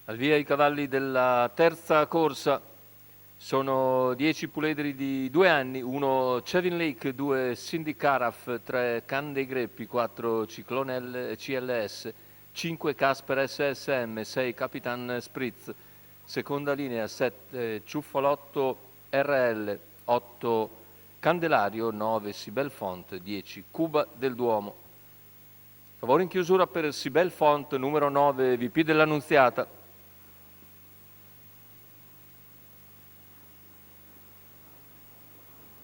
Al via i cavalli della terza corsa, sono 10 puledri di 2 anni, 1 Chevin Lake, 2 Cindy Caraff, 3 Can dei Greppi, 4 Ciclone CLS, 5 Casper SSM, 6 Capitan Spritz, seconda linea 7 Ciuffolotto RL, 8 Candelario, 9 Sibel Font, 10 Cuba del Duomo. Favore in chiusura per Sibel Font, numero 9, VP dell'Annunziata.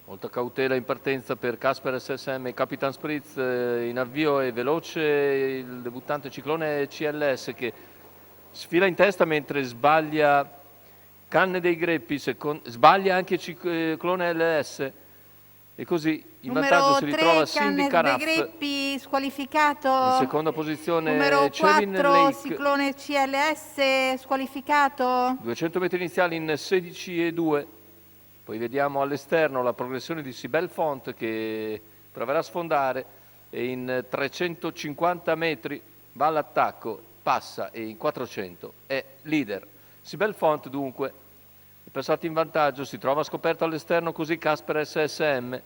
Molta cautela in partenza per Casper SSM e Capitan Spritz, in avvio è veloce il debuttante Ciclone CLS che sfila in testa mentre sbaglia Canne dei Greppi, sbaglia anche Ciclone LS e così in vantaggio si ritrova Cindy Caraff. Numero 3 Canne dei Greppi squalificato. In seconda posizione numero Chevin 4 Lake. Ciclone CLS squalificato. 200 metri iniziali in 16,2. Poi vediamo all'esterno la progressione di Sibel Font che proverà a sfondare e in 350 metri va all'attacco, passa e in 400 è leader. Sibel Font dunque è passato in vantaggio, si trova scoperto all'esterno così Casper SSM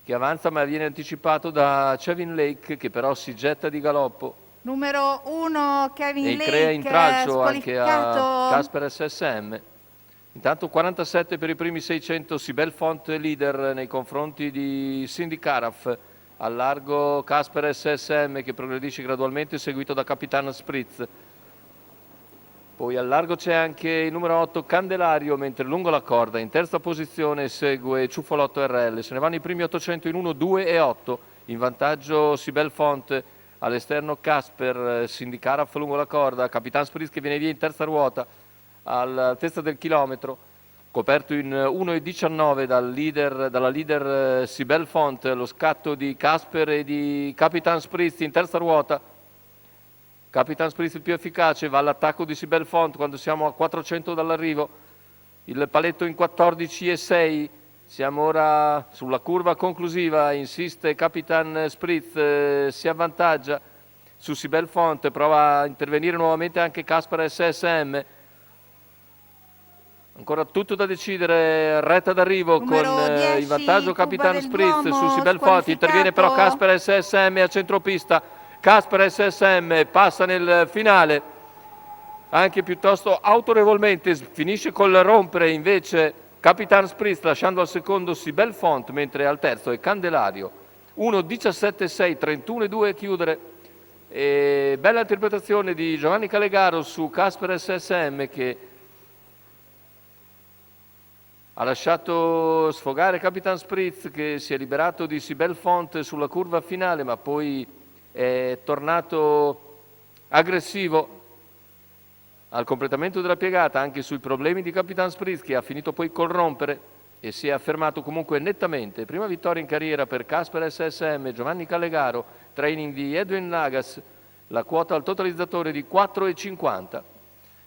che avanza ma viene anticipato da Chevin Lake che però si getta di galoppo. Numero 1 Kevin e Lake crea intralcio anche a Casper SSM. Intanto 47 per i primi 600, Sibel Font leader nei confronti di Cindy Caraff, al largo Casper SSM che progredisce gradualmente seguito da Capitan Spritz. Poi al largo c'è anche il numero 8 Candelario, mentre lungo la corda in terza posizione segue Ciuffolotto RL. Se ne vanno i primi 800 in 1, 2 e 8, in vantaggio Sibel Font, all'esterno Casper, Cindy Caraff lungo la corda, Capitan Spritz che viene via in terza ruota all'altezza del chilometro, coperto in 1,19 dalla leader Sibel Font, lo scatto di Casper e di Capitan Spritz in terza ruota. Capitan Spritz il più efficace, va all'attacco di Sibel Font quando siamo a 400 dall'arrivo, il paletto in 14,6, siamo ora sulla curva conclusiva, insiste Capitan Spritz, si avvantaggia su Sibel Font, prova a intervenire nuovamente anche Casper SSM. Ancora tutto da decidere, retta d'arrivo con 10, in vantaggio Capitan Spritz su Sibel Font, interviene però Casper SSM a centropista. Casper SSM passa nel finale, anche piuttosto autorevolmente, finisce col rompere invece Capitan Spritz lasciando al secondo Sibel Font, mentre al terzo è Candelario. 1,17,6, 31,2 chiudere. E bella interpretazione di Giovanni Calegaro su Casper SSM che ha lasciato sfogare Capitan Spritz che si è liberato di Sibel Font sulla curva finale, ma poi è tornato aggressivo al completamento della piegata anche sui problemi di Capitan Spritz che ha finito poi col rompere e si è affermato comunque nettamente. Prima vittoria in carriera per Casper SSM, Giovanni Calegaro, training di Edwin Nagas, la quota al totalizzatore di 4,50.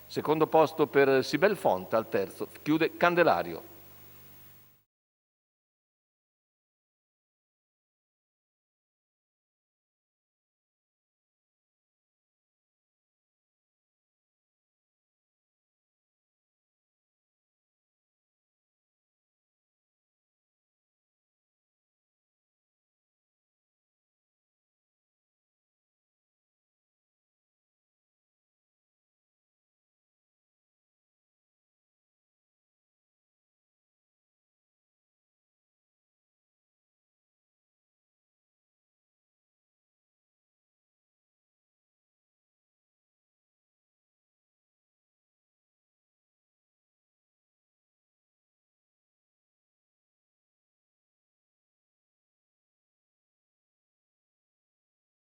Secondo posto per Sibel Font, al terzo chiude Candelario.